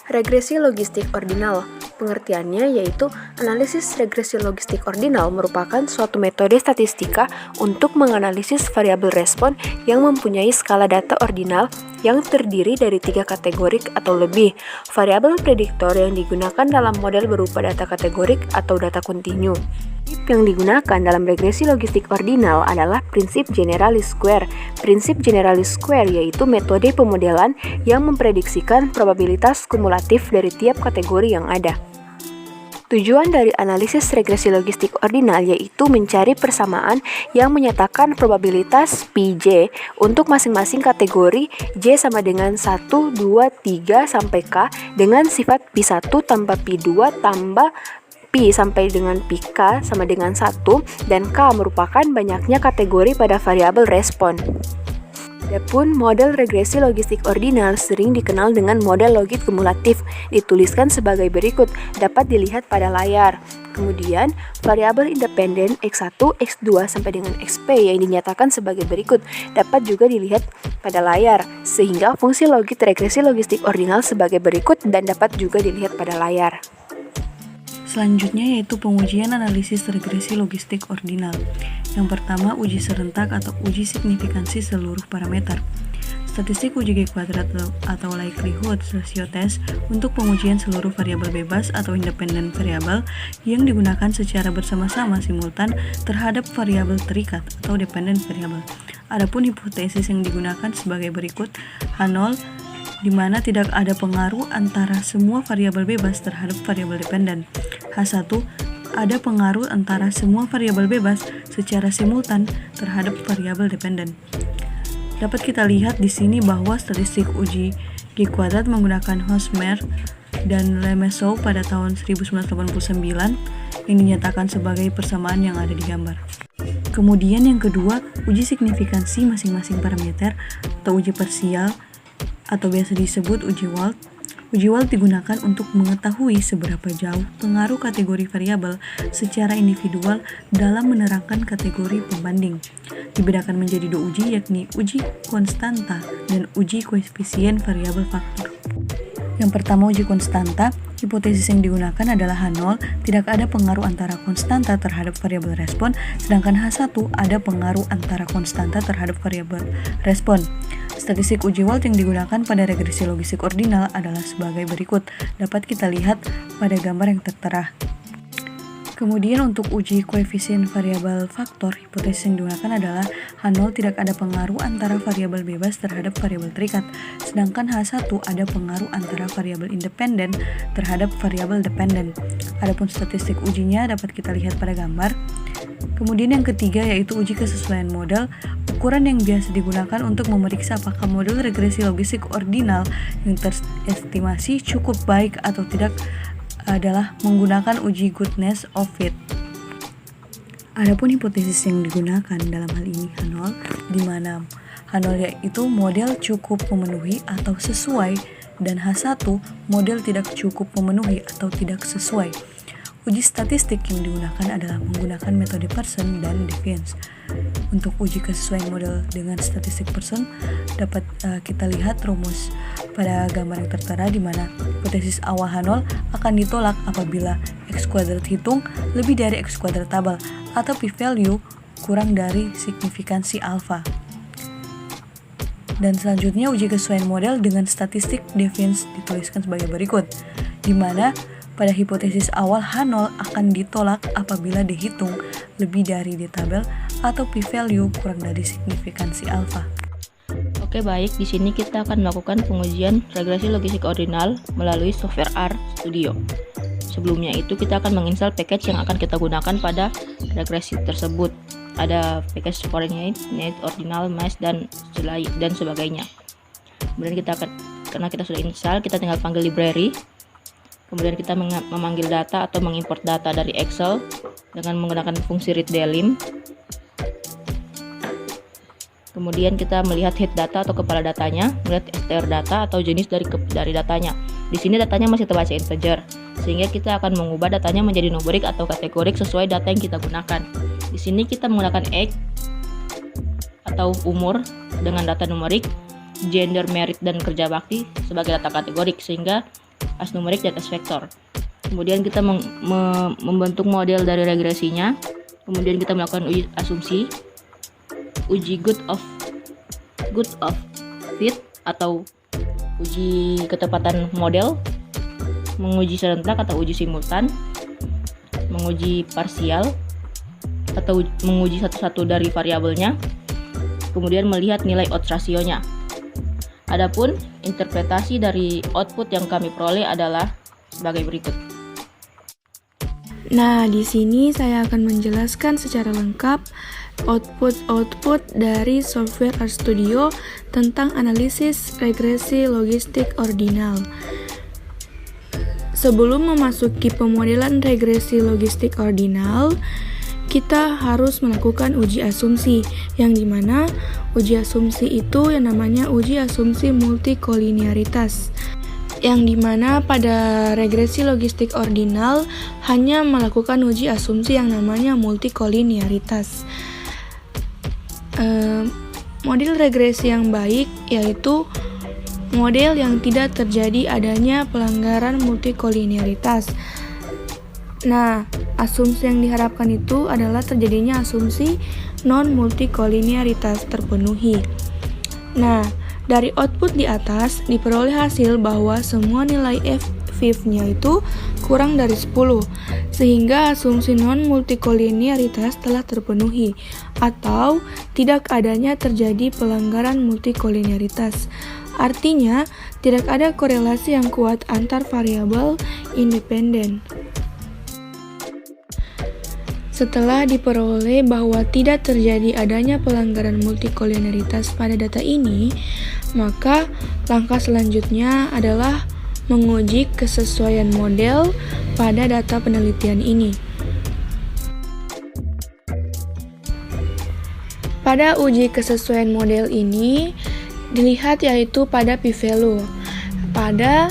Regresi logistik ordinal. Pengertiannya yaitu analisis regresi logistik ordinal merupakan suatu metode statistika untuk menganalisis variabel respon yang mempunyai skala data ordinal yang terdiri dari 3 kategorik atau lebih. Variabel prediktor yang digunakan dalam model berupa data kategorik atau data kontinu. Prinsip yang digunakan dalam regresi logistik ordinal adalah prinsip generalis square. Prinsip generalis square yaitu metode pemodelan yang memprediksikan probabilitas kumulatif dari tiap kategori yang ada. Tujuan dari analisis regresi logistik ordinal yaitu mencari persamaan yang menyatakan probabilitas Pj untuk masing-masing kategori J sama dengan 1, 2, 3 sampai K dengan sifat P1 tambah P2 tambah P sampai dengan Pk sama dengan 1 dan K merupakan banyaknya kategori pada variabel respon. Adapun model regresi logistik ordinal sering dikenal dengan model logit kumulatif, dituliskan sebagai berikut, dapat dilihat pada layar. Kemudian, variabel independen X1, X2 sampai dengan XP yang dinyatakan sebagai berikut, dapat juga dilihat pada layar, sehingga fungsi logit regresi logistik ordinal sebagai berikut dan dapat juga dilihat pada layar. Selanjutnya yaitu pengujian analisis regresi logistik ordinal. Yang pertama, uji serentak atau uji signifikansi seluruh parameter. Statistik uji G kuadrat atau likelihood ratio test untuk pengujian seluruh variabel bebas atau independen variabel yang digunakan secara bersama-sama simultan terhadap variabel terikat atau dependent variabel. Adapun hipotesis yang digunakan sebagai berikut, H0 di mana tidak ada pengaruh antara semua variabel bebas terhadap variabel dependen. H1 ada pengaruh antara semua variabel bebas secara simultan terhadap variabel dependen. Dapat kita lihat di sini bahwa statistik uji G kuadrat menggunakan Hosmer dan Lemesow pada tahun 1989 yang dinyatakan sebagai persamaan yang ada di gambar. Kemudian yang kedua, uji signifikansi masing-masing parameter atau uji parsial atau biasa disebut uji Wald. Uji Wald digunakan untuk mengetahui seberapa jauh pengaruh kategori variabel secara individual dalam menerangkan kategori pembanding. Dibedakan menjadi 2 uji, yakni uji konstanta dan uji koefisien variabel faktor. Yang pertama, uji konstanta. Hipotesis yang digunakan adalah H0 tidak ada pengaruh antara konstanta terhadap variabel respon, sedangkan H1 ada pengaruh antara konstanta terhadap variabel respon. Statistik uji Wald yang digunakan pada regresi logistik ordinal adalah sebagai berikut, dapat kita lihat pada gambar yang tertera. Kemudian untuk uji koefisien variabel faktor, hipotesis yang digunakan adalah H0 tidak ada pengaruh antara variabel bebas terhadap variabel terikat, sedangkan H1 ada pengaruh antara variabel independen terhadap variabel dependen. Adapun statistik ujinya dapat kita lihat pada gambar. Kemudian yang ketiga yaitu uji kesesuaian model, ukuran yang biasa digunakan untuk memeriksa apakah model regresi logistik ordinal yang terestimasi cukup baik atau tidak adalah menggunakan uji goodness of fit. Adapun hipotesis yang digunakan dalam hal ini H0, di mana H0 yaitu model cukup memenuhi atau sesuai dan H1 model tidak cukup memenuhi atau tidak sesuai. Uji statistik yang digunakan adalah menggunakan metode Pearson dan deviance. Untuk uji kesesuaian model dengan statistik Pearson dapat kita lihat rumus pada gambar yang tertera di mana hipotesis awal H0 akan ditolak apabila X kuadrat hitung lebih dari X kuadrat tabel atau p-value kurang dari signifikansi alfa. Dan selanjutnya uji kesesuaian model dengan statistik deviance dituliskan sebagai berikut, di mana pada hipotesis awal H0 akan ditolak apabila dihitung lebih dari di tabel atau p-value kurang dari signifikansi alfa. Oke, baik, di sini kita akan melakukan pengujian regresi logistik ordinal melalui software R Studio. Sebelumnya itu kita akan menginstal package yang akan kita gunakan pada regresi tersebut. Ada package Foreign Net, Ordinal, Mesh, dan sebagainya. Kemudian karena kita sudah install, kita tinggal panggil library. Kemudian kita memanggil data atau mengimport data dari Excel dengan menggunakan fungsi readDelim. Kemudian kita melihat head data atau kepala datanya, melihat str data atau jenis dari datanya. Di sini datanya masih terbaca integer, sehingga kita akan mengubah datanya menjadi numerik atau kategorik sesuai data yang kita gunakan. Di sini kita menggunakan age atau umur dengan data numerik, gender, merit, dan kerja bakti sebagai data kategorik, sehingga numerik dan S vektor. Kemudian kita membentuk model dari regresinya. Kemudian kita melakukan uji asumsi, uji good of fit atau uji ketepatan model, menguji serentak atau uji simultan, menguji parsial atau menguji satu-satu dari variabelnya, kemudian melihat nilai odds rasionya. Adapun interpretasi dari output yang kami peroleh adalah sebagai berikut. Nah, di sini saya akan menjelaskan secara lengkap output dari software RStudio tentang analisis regresi logistik ordinal. Sebelum memasuki pemodelan regresi logistik ordinal, kita harus melakukan uji asumsi, yang dimana uji asumsi itu yang namanya uji asumsi multikolinearitas, yang dimana pada regresi logistik ordinal hanya melakukan uji asumsi yang namanya multikolinearitas. Model regresi yang baik yaitu model yang tidak terjadi adanya pelanggaran multikolinearitas. Nah, asumsi yang diharapkan itu adalah terjadinya asumsi non-multikolinearitas terpenuhi. Nah, dari output di atas diperoleh hasil bahwa semua nilai F-nya itu kurang dari 10, sehingga asumsi non-multikolinearitas telah terpenuhi, atau tidak adanya terjadi pelanggaran multikolinearitas. Artinya, tidak ada korelasi yang kuat antar variabel independen. Setelah diperoleh bahwa tidak terjadi adanya pelanggaran multikolinearitas pada data ini, maka langkah selanjutnya adalah menguji kesesuaian model pada data penelitian ini. Pada uji kesesuaian model ini dilihat yaitu pada p-value, pada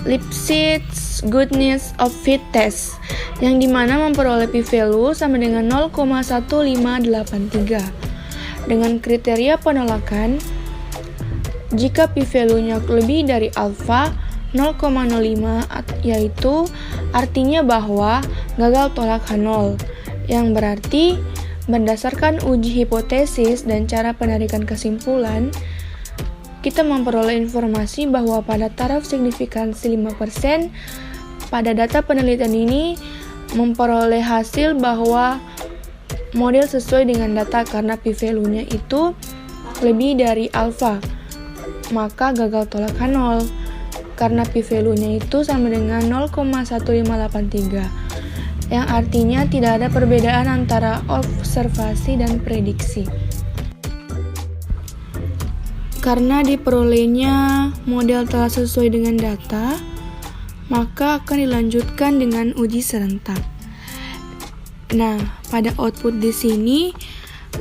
Lipschitz Goodness of Fit Test, yang dimana memperoleh p-value sama dengan 0,1583. Dengan kriteria penolakan, jika p-value-nya lebih dari alfa 0,05, yaitu artinya bahwa gagal tolak H0, yang berarti berdasarkan uji hipotesis dan cara penarikan kesimpulan, kita memperoleh informasi bahwa pada taraf signifikansi 5%, pada data penelitian ini memperoleh hasil bahwa model sesuai dengan data karena p-value-nya itu lebih dari alfa, maka gagal tolak H0 karena p-value-nya itu sama dengan 0,1583, yang artinya tidak ada perbedaan antara observasi dan prediksi. Karena diperolehnya model telah sesuai dengan data, maka akan dilanjutkan dengan uji serentak. Nah, pada output di sini,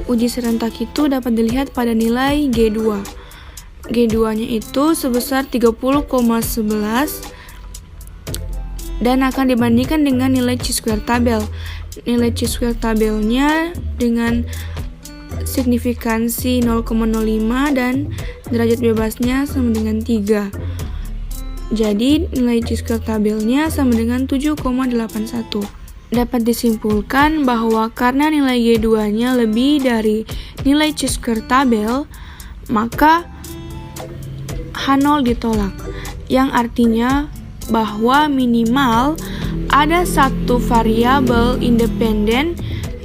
uji serentak itu dapat dilihat pada nilai G2. G2-nya itu sebesar 30,11 dan akan dibandingkan dengan nilai chi-square tabel. Nilai chi-square tabelnya dengan signifikansi 0,05 dan derajat bebasnya sama dengan 3. Jadi nilai chi-square tabelnya sama dengan 7,81. Dapat disimpulkan bahwa karena nilai G2-nya lebih dari nilai chi-square tabel, maka H0 ditolak, yang artinya bahwa minimal ada satu variabel independen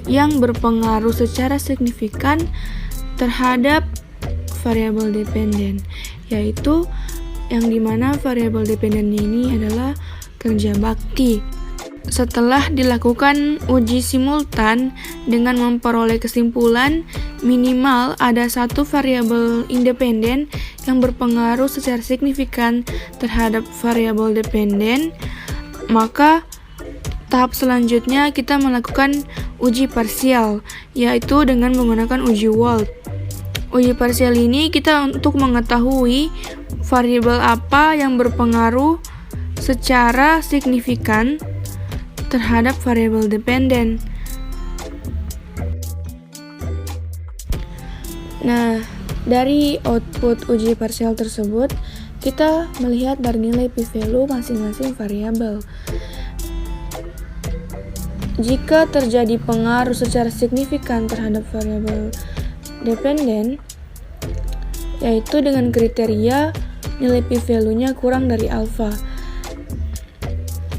yang berpengaruh secara signifikan terhadap variabel dependen, yaitu yang dimana variabel dependen ini adalah kerja bakti. Setelah dilakukan uji simultan dengan memperoleh kesimpulan minimal ada satu variabel independen yang berpengaruh secara signifikan terhadap variabel dependen, maka tahap selanjutnya kita melakukan uji parsial, yaitu dengan menggunakan uji Wald. Uji parsial ini kita untuk mengetahui variabel apa yang berpengaruh secara signifikan terhadap variabel dependen. Nah, dari output uji parsial tersebut, kita melihat dari nilai p-value masing-masing variabel. Jika terjadi pengaruh secara signifikan terhadap variabel dependen, yaitu dengan kriteria nilai p-value-nya kurang dari alfa.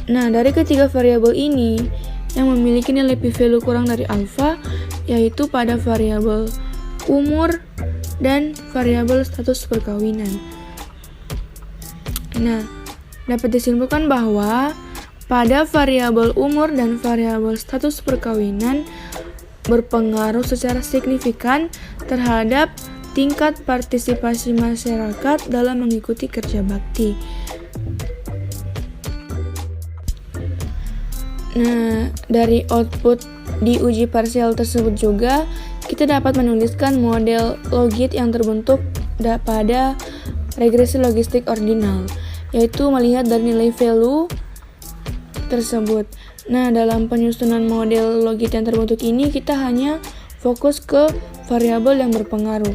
Nah, dari ketiga variabel ini yang memiliki nilai p-value kurang dari alfa, yaitu pada variabel umur dan variabel status perkawinan. Nah, dapat disimpulkan bahwa pada variabel umur dan variabel status perkawinan berpengaruh secara signifikan terhadap tingkat partisipasi masyarakat dalam mengikuti kerja bakti. Nah, dari output di uji parsial tersebut juga kita dapat menuliskan model logit yang terbentuk pada regresi logistik ordinal, yaitu melihat dari nilai value tersebut. Nah, dalam penyusunan model logit yang terbentuk ini kita hanya fokus ke variabel yang berpengaruh.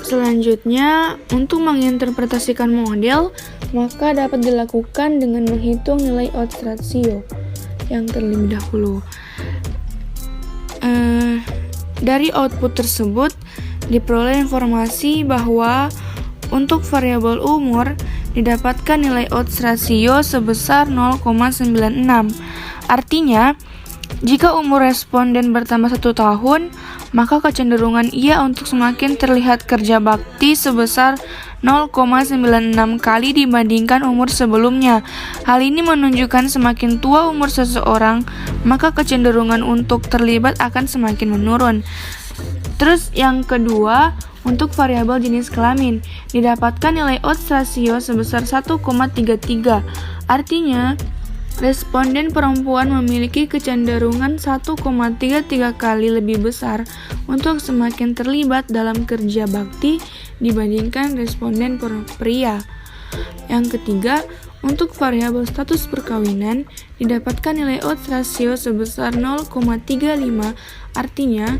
Selanjutnya, untuk menginterpretasikan model, maka dapat dilakukan dengan menghitung nilai odds ratio yang terlebih dahulu. Dari output tersebut diperoleh informasi bahwa untuk variabel umur didapatkan nilai odds ratio sebesar 0,96. Artinya, jika umur responden bertambah 1 tahun, maka kecenderungan ia untuk semakin terlihat kerja bakti sebesar 0,96 kali dibandingkan umur sebelumnya. Hal ini menunjukkan semakin tua umur seseorang, maka kecenderungan untuk terlibat akan semakin menurun. Terus yang kedua, untuk variabel jenis kelamin, didapatkan nilai odds ratio sebesar 1,33. Artinya, responden perempuan memiliki kecenderungan 1,33 kali lebih besar untuk semakin terlibat dalam kerja bakti dibandingkan responden pria. Yang ketiga, untuk variabel status perkawinan, didapatkan nilai odds ratio sebesar 0,35. Artinya,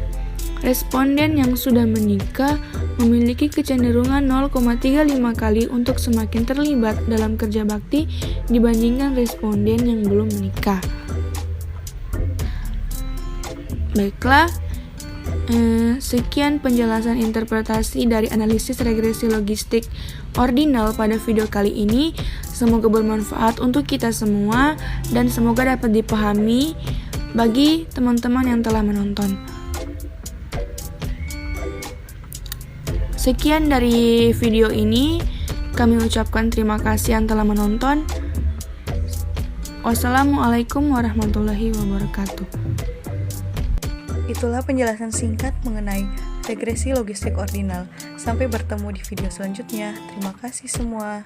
responden yang sudah menikah memiliki kecenderungan 0,35 kali untuk semakin terlibat dalam kerja bakti dibandingkan responden yang belum menikah. Baiklah, sekian penjelasan interpretasi dari analisis regresi logistik ordinal pada video kali ini. Semoga bermanfaat untuk kita semua dan semoga dapat dipahami bagi teman-teman yang telah menonton. Sekian dari video ini, kami ucapkan terima kasih yang telah menonton. Wassalamualaikum warahmatullahi wabarakatuh. Itulah penjelasan singkat mengenai regresi logistik ordinal. Sampai bertemu di video selanjutnya. Terima kasih semua.